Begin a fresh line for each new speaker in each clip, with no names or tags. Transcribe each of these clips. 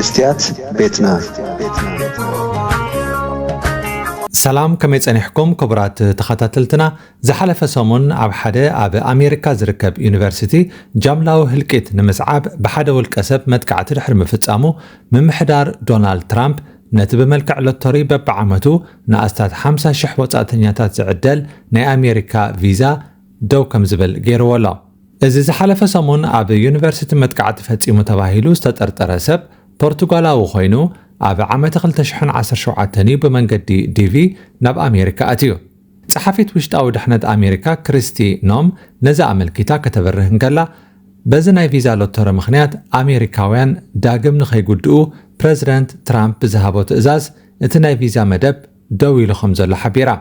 مستيات بيتنا
سلام كمي صنيحكم كبرات تخاتلتنا زحلف سمون اب حدا اب امريكا زركب يونيفرسيتي جاملاو هلكيت نمسعاب بحدا والكسب مدكعت دحر مفصامو ممحدار دونالد ترامب نت بملكع لوتري ببعمتو ناستات 50 شح وصاتنياتات زعدل ناي امريكا فيزا دو كم زبل غيرو ولا እዚ ዝሓለፈ ሰሙን ኣብ ዩኒቨርሲቲ መጥቃዕቲ ፈጺሙ ተባሂሉ ዝተጠርጠረ ሰብ ፖርቱጋላዊ ኮይኑ ኣብ ዓመት 2017 ብመንገዲ ዲቪ ናብ ኣሜሪካ ኣትዩ። ጸሓፊት ውሽጣዊ ድሕነት ኣሜሪካ ክሪስቲ ኖም ነዛ ኣመልኪታ ከተበርህን ከላ በዚ ናይ ቪዛ ሎተሪ ምኽንያት ኣሜሪካውያን ዳግም ንኸይጉድኡ ፕሬዚደንት ትራምፕ ብዝሃቦ ትእዛዝ እቲ ናይ ቪዛ መደብ ደው ኢሉ ከም ዘሎ ሓቢራ።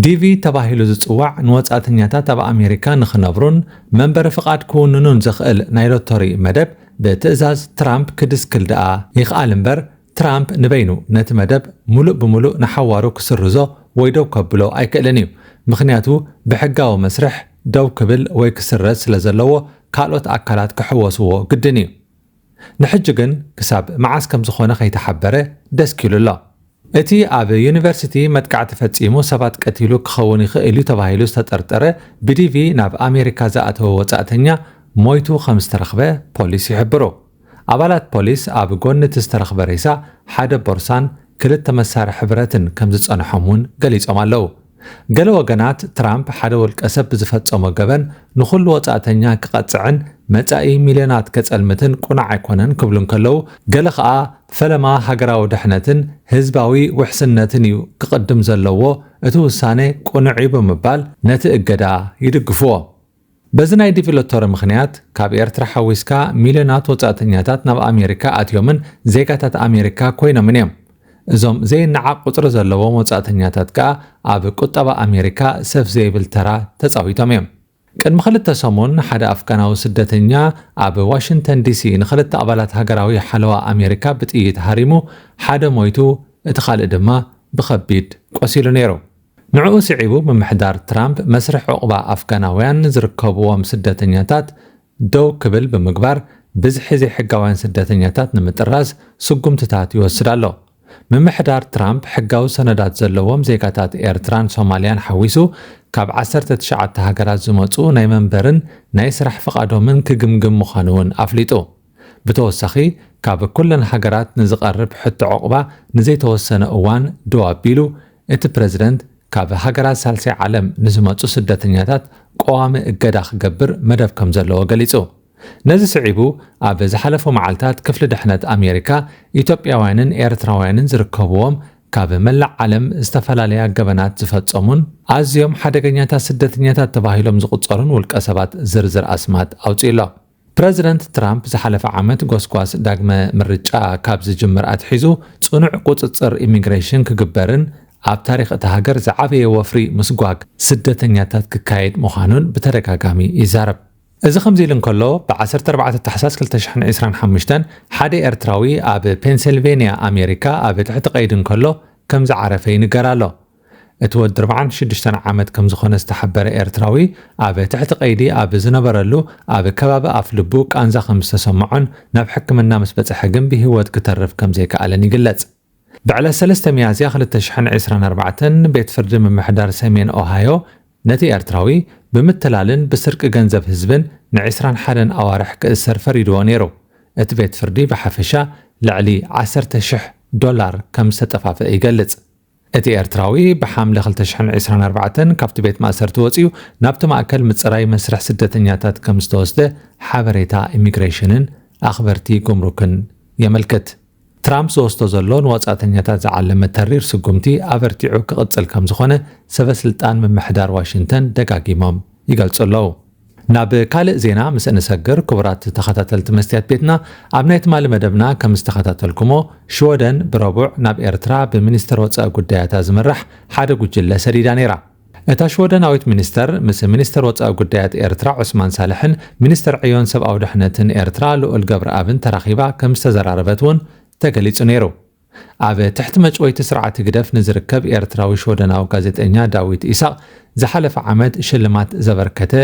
ዲቪ ተባሂሉ ዝጽዋዕ ንወጻእተኛታት ኣብ ኣሜሪካ ንኽነብሩን መንበሪ ፍቓድ ክውንኑን ዝኽእል ናይ ሎተሪ መደብ ብትእዛዝ ትራምፕ ክድስክል ደኣ ይኽኣል እምበር ትራምፕ ንበይኑ ነቲ መደብ ሙሉእ ብምሉእ ንሓዋሩ ክስርዞ ወይ ደው ከብሎ ኣይክእልን እዩ። ምኽንያቱ ብሕጋዊ መስርሕ ደው ክብል ወይ ክስረዝ ስለ ዘለዎ ካልኦት ኣካላት ክሕወስዎ ግድን እዩ። ንሕጂ ግን ክሳብ መዓስ ከም ዝኾነ ከይተሓበረ ደስ ኪሉ ኣሎ። እቲ ኣብ ዩኒቨርሲቲ መጥቃዕቲ ፈጺሙ ሰባት ቀቲሉ ክኸውን ይኽእል እዩ ተባሂሉ ዝተጠርጠረ ብዲቪ ናብ ኣሜሪካ ዝኣተወ ወጻእተኛ ሞይቱ ከም ዝተረኽበ ፖሊስ ይሕብሩ። ኣባላት ፖሊስ ኣብ ጎኒ እቲ ዝተረኽበ ሬሳ ሓደ ቦርሳን ክልተ መሳርሒ ብረትን ከም ዝጸንሖም እውን ገሊጾም ኣለዉ። ገለ ወገናት ትራምፕ ሓደ ውልቀ ሰብ ብዝፈጸሞ ገበን ንኹሉ ወጻእተኛ ክቐጽዕን መጻኢ ሚልዮናት ከጸልምትን ቁናዕ ኣይኮነን ክብሉን ከለዉ ገለ ኸኣ ፈለማ ሃገራዊ ድሕነትን ህዝባዊ ውሕስነትን እዩ ክቕድም ዘለዎ እቲ ውሳነ ቁኑዕ እዩ ብምባል ነቲ እገዳ ይድግፍዎ። በዚ ናይ ዲቪ ሎተሪ ምኽንያት ካብ ኤርትራ ሓዊስካ ሚልዮናት ወጻእተኛታት ናብ ኣሜሪካ ኣትዮምን ዜጋታት ኣሜሪካ ኮይኖምን እዮም። እዞም ዘይነዓቕ ቁፅሪ ዘለዎም ወጻእተኛታት ከኣ ኣብ ቁጠባ ኣሜሪካ ሰፍ ዘይብል ተራ ተጻዊቶም እዮም። ቅድሚ 2 ሰሙን ሓደ ኣፍጋናዊ ስደተኛ ኣብ ዋሽንግተን ዲሲ ንኽልተ ኣባላት ሃገራዊ ሓለዋ ኣሜሪካ ብጥይት ሃሪሙ ሓደ ሞይቱ እቲ ካልእ ድማ ብኸቢድ ቆሲሉ ነይሩ። ንዕኡ ስዒቡ ምምሕዳር ትራምፕ መስርሕ ዕቑባ ኣፍጋናውያን ዝርከብዎም ስደተኛታት ደው ክብል ብምግባር ብዝሒ ዘይሕጋውያን ስደተኛታት ንምጥራዝ ስጉምትታት ይወስድ ኣሎ። ምምሕዳር ትራምፕ ሕጋዊ ሰነዳት ዘለዎም ዜጋታት ኤርትራን ሶማልያን ሓዊሱ ካብ 19 ሃገራት ዝመጹ ናይ መንበርን ናይ ስራሕ ፍቓዶምን ክግምግም ምዃኑ እውን ኣፍሊጡ። ብተወሳኺ ካብ ኩለን ሃገራት ንዝቐርብ ሕቶ ዕቑባ ንዘይተወሰነ እዋን ደው ኣቢሉ እቲ ፕሬዚደንት ካብ ሃገራት ሳልሳይ ዓለም ንዝመጹ ስደተኛታት ቀዋሚ እገዳ ክገብር መደብ ከም ዘለዎ ገሊጹ። ነዚ ስዒቡ ኣብ ዝሓለፈ መዓልታት ክፍሊ ድሕነት ኣሜሪካ ኢትዮጵያውያንን ኤርትራውያንን ዝርከብዎም ካብ መላእ ዓለም ዝተፈላለያ ገበናት ዝፈጸሙን ኣዝዮም ሓደገኛታት ስደተኛታት ተባሂሎም ዝቁጸሩን ውልቀ ሰባት ዝርዝር ኣስማት ኣውፂሎ። ፕሬዚደንት ትራምፕ ዝሓለፈ ዓመት ጎስጓስ ዳግመ ምርጫ ካብ ዝጅምር ኣትሒዙ ጽኑዕ ቁጽጽር ኢሚግሬሽን ክግበርን ኣብ ታሪኽ እቲ ሃገር ዝዓበየ ወፍሪ ምስጓግ ስደተኛታት ክካየድ ምዃኑን ብተደጋጋሚ ይዛረብ። እዚ ከምዚ ኢሉ እንከሎ ብ14 ታሕሳስ 2025 ሓደ ኤርትራዊ ኣብ ፔንሲልቬንያ ኣሜሪካ ኣብ ትሕቲ ቀይዲ እንከሎ ከም ዝዓረፈ ይንገር ኣሎ። እቲ ወዲ 46 ዓመት ከም ዝኾነ ዝተሓበረ ኤርትራዊ ኣብ ትሕቲ ቀይዲ ኣብ ዝነበረሉ ኣብ ከባቢ ኣፍ ልቡ ቃንዛ ከም ዝተሰምዖን ናብ ሕክምና ምስ በጽሐ ግን ብህይወት ክተርፍ ከም ዘይከኣለን ይግለጽ። ብዕለት 3 ሚያዝያ 2024 ቤት ፍርዲ ምምሕዳር ሰሜን ኦሃዮ ነቲ ኤርትራዊ ብምትላልን ብስርቂ ገንዘብ ህዝብን ን21 ኣዋርሕ ክእሰር ፈሪድዎ ነይሩ። እቲ ቤት ፍርዲ ብሓፈሻ ልዕሊ $10,000 ከም ዝተጠፋፍአ ይገልጽ። እቲ ኤርትራዊ ብሓምለ 2024 ካብቲ ቤት ማእሰርቲ ወፂኡ ናብቲ ማእከል ምጽራይ መስርሕ ስደተኛታት ከም ዝተወስደ ሓበሬታ ኢሚግሬሽንን ኣኽበርቲ ጉምሩክን የመልክት። ትራምፕ ዝወስዶ ዘሎ ንወጻእተኛታት ዝዓለመ ተሪር ስጉምቲ ኣበርቲዑ ክቕጽል ከም ዝኾነ ሰበስልጣን ምምሕዳር ዋሽንግተን ደጋጊሞም ይገልጹ ኣለዉ። ናብ ካልእ ዜና ምስ እንሰግር ክቡራት ተኸታተልቲ መስትያት ቤትና ኣብ ናይ ትማሊ መደብና ከም ዝተኸታተልኩሞ ሽወደን ብረቡዕ ናብ ኤርትራ ብሚኒስትር ወፃኢ ጉዳያት ዝምራሕ ሓደ ጉጅለ ሰዲዳ ነይራ። እታ ሽወደናዊት ሚኒስተር ምስ ሚኒስትር ወፃኢ ጉዳያት ኤርትራ ዑስማን ሳልሕን ሚኒስትር ዕዮን ሰብኣዊ ድሕነትን ኤርትራ ልዑል ገብረኣብን ተራኺባ ከም ዝተዘራረበት እውን ተገሊጹ ነይሩ። ኣብ ትሕቲ መጭወይቲ ስርዓት ግደፍ ንዝርከብ ኤርትራዊ ሽወደናዊ ጋዜጠኛ ዳዊት ኢሳቅ ዝሓለፈ ዓመት ሽልማት ዘበርከተ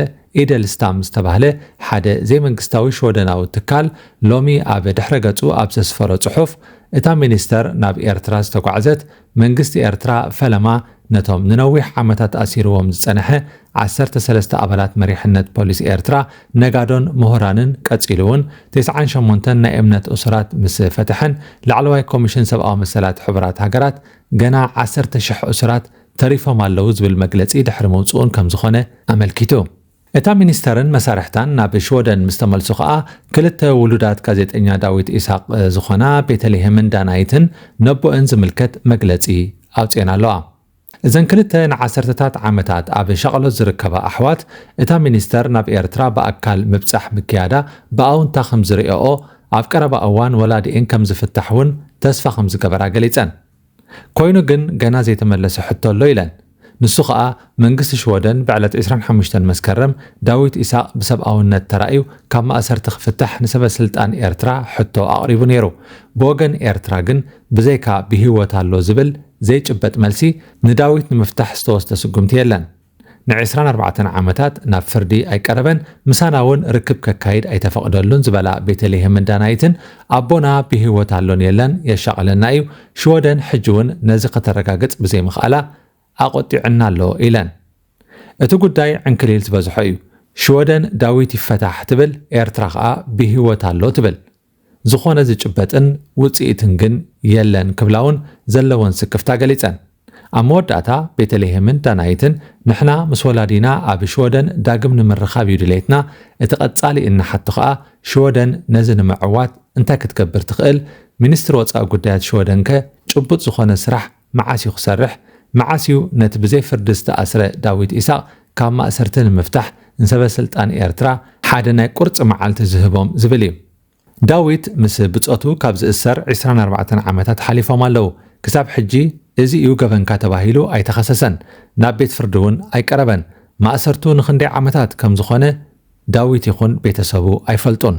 ኢደልስታም ዝተባህለ ሓደ ዘይመንግስታዊ ሽወደናዊ ትካል ሎሚ ኣብ ድሕረ ገጹ ኣብ ዘስፈሮ ጽሑፍ እታ ሚኒስተር ናብ ኤርትራ ዝተጓዕዘት መንግስቲ ኤርትራ ፈለማ ነቶም ንነዊሕ ዓመታት ኣሲርዎም ዝጸንሐ 13 ኣባላት መሪሕነት ፖሊስ ኤርትራ ነጋዶን ምሁራንን ቀጺሉ እውን 98 ናይ እምነት እሱራት ምስ ፈትሐን ላዕለዋይ ኮሚሽን ሰብኣዊ መሰላት ሕቡራት ሃገራት ገና 10,000 እሱራት ተሪፎም ኣለዉ ዝብል መግለጺ ድሕሪ መውጽኡን ከም ዝኾነ ኣመልኪቱ እታ ሚኒስተርን መሳርሕታን ናብ ሽወደን ምስ ተመልሱ ከዓ ክልተ ውሉዳት ጋዜጠኛ ዳዊት ኢሳቅ ዝኾና ቤተልሔምን ዳናይትን ነቦአን ዝምልከት መግለጺ ኣውፅአን ኣለዋ እዘን ክልተ ንዓሰርተታት ዓመታት ኣብ ሸቕሎት ዝርከባ ኣሕዋት እታ ሚኒስተር ናብ ኤርትራ ብኣካል ምብጻሕ ምክያዳ ብኣውንታ ከም ዝሪኦኦ ኣብ ቀረባ እዋን ወላዲአን ከም ዝፍታሕ እውን ተስፋ ከም ዝገበራ ገሊፀን ኮይኑ ግን ገና ዘይተመለሰ ሕቶ ኣሎ ኢለን ንሱ ከዓ መንግስቲ ሽወደን ብዕለት 25 መስከረም ዳዊት ኢሳቅ ብሰብኣውነት ተራእዩ ካብ ማእሰርቲ ክፍታሕ ንሰበስልጣን ኤርትራ ሕቶ ኣቕሪቡ ነይሩ ብወገን ኤርትራ ግን ብዘይካ ብሂወት ኣሎ ዝብል ዘይጭበጥ መልሲ ንዳዊት ንምፍታሕ ዝተወስደ ስጉምቲ የለን ን24 ዓመታት ናብ ፍርዲ ኣይቀረበን ምሳና እውን ርክብ ከካይድ ኣይተፈቅደሉን ዝበላ ቤተልሔምን ዳናይትን ኣቦና ብሂወት ኣሎን የለን የሻቅለና እዩ ሽወደን ሕጂ እውን ነዚ ከተረጋግጽ ብዘይ ምኽኣላ ኣቆጢዕና ኣሎ ኢለን እቲ ጉዳይ ዕንክሊል ዝበዝሖ እዩ ሽወደን ዳዊት ይፈታሕ ትብል ኤርትራ ከዓ ብሂወት ኣሎ ትብል ዝኾነ ዝጭበጥን ውጽኢትን ግን የለን ክብላውን ዘለወን ስክፍታ ገሊፀን ኣብ መወዳእታ ቤተልሔምን ዳናይትን ንሕና ምስ ወላዲና ኣብ ሽወደን ዳግም ንምርኻብ እዩ ድሌትና እቲ ቀጻሊ እናሓቱ ከዓ ሽወደን ነዚ ንምዕዋት እንታይ ክትገብር ትኽእል ሚኒስትሪ ወፃኢ ጉዳያት ሽወደን ከ ጭቡጥ ዝኾነ ስራሕ መዓስዩ ክሰርሕ መዓስዩ ነቲ ብዘይ ፍርዲ ዝተኣስረ ዳዊት ኢሳቅ ካብ ማእሰርቲ ንምፍታሕ ንሰበስልጣን ኤርትራ ሓደ ናይ ቁርፂ መዓልቲ ዝህቦም ዝብል እዩ ዳዊት ምስ ብጾቱ ካብ ዝእሰር 24 ዓመታት ሓሊፎም ኣለዉ ክሳብ ሕጂ እዚ እዩ ገበንካ ተባሂሉ ኣይተኸሰሰን ናብ ቤት ፍርዲ እውን ኣይቀረበን ማእሰርቱ ንክንደይ ዓመታት ከም ዝኾነ ዳዊት ይኹን ቤተሰቡ ኣይፈልጡን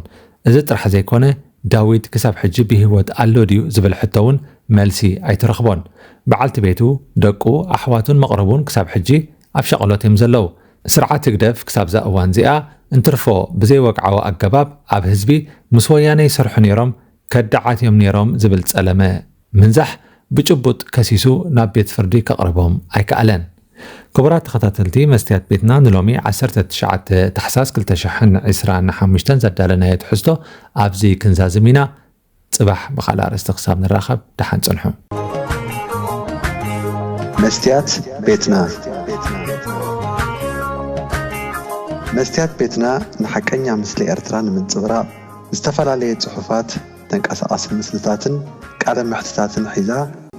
እዚ ጥራሕ ዘይኮነ ዳዊት ክሳብ ሕጂ ብሂወት ኣሎ ድዩ ዝብል ሕቶ እውን መልሲ ኣይትረኽቦን በዓልቲ ቤቱ ደቁ ኣሕዋቱን መቕረቡን ክሳብ ሕጂ ኣብ ሸቕሎት እዮም ዘለዉ ስርዓት ግደፍ ክሳብ ዛ እዋን እዚኣ እንትርፎ ብዘይ ወግዓዊ ኣገባብ ኣብ ህዝቢ ምስ ወያነ ይሰርሑ ነይሮም ከዳዓትዮም ነይሮም ዝብል ጸለመ ምንዛሕ ብጭቡጥ ከሲሱ ናብ ቤት ፍርዲ ከቕርቦም ኣይከኣለን ክቡራት ተኸታተልቲ መስትያት ቤትና ንሎሚ 19 ታሕሳስ 2025 ዘዳለናዮ ትሕዝቶ ኣብዚ ክንዛዝም ኢና ጽባሕ ብኻልእ ኣርእስቲ ክሳብ ንራኸብ ደሓን ጽንሑ
መስትያት ቤትና መስትያት ቤትና ንሐቀኛ ምስሊ ኤርትራ ንምንጽብራቕ ዝተፈላለዩ ጽሑፋት ተንቀሳቓሲ ምስልታትን ቃለ ምሕትታትን ሒዛ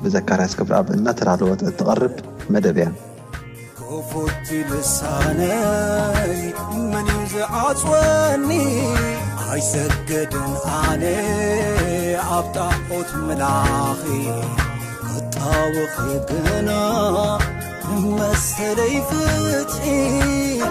ብዘካርያስ ክብረኣብ እናተዳለወት እትቐርብ መደብ እያ كفوت لساني من يزعصوني هاي سجدن علي عبطاقوت ملاخي قطاوخي قنا مسلي فتحي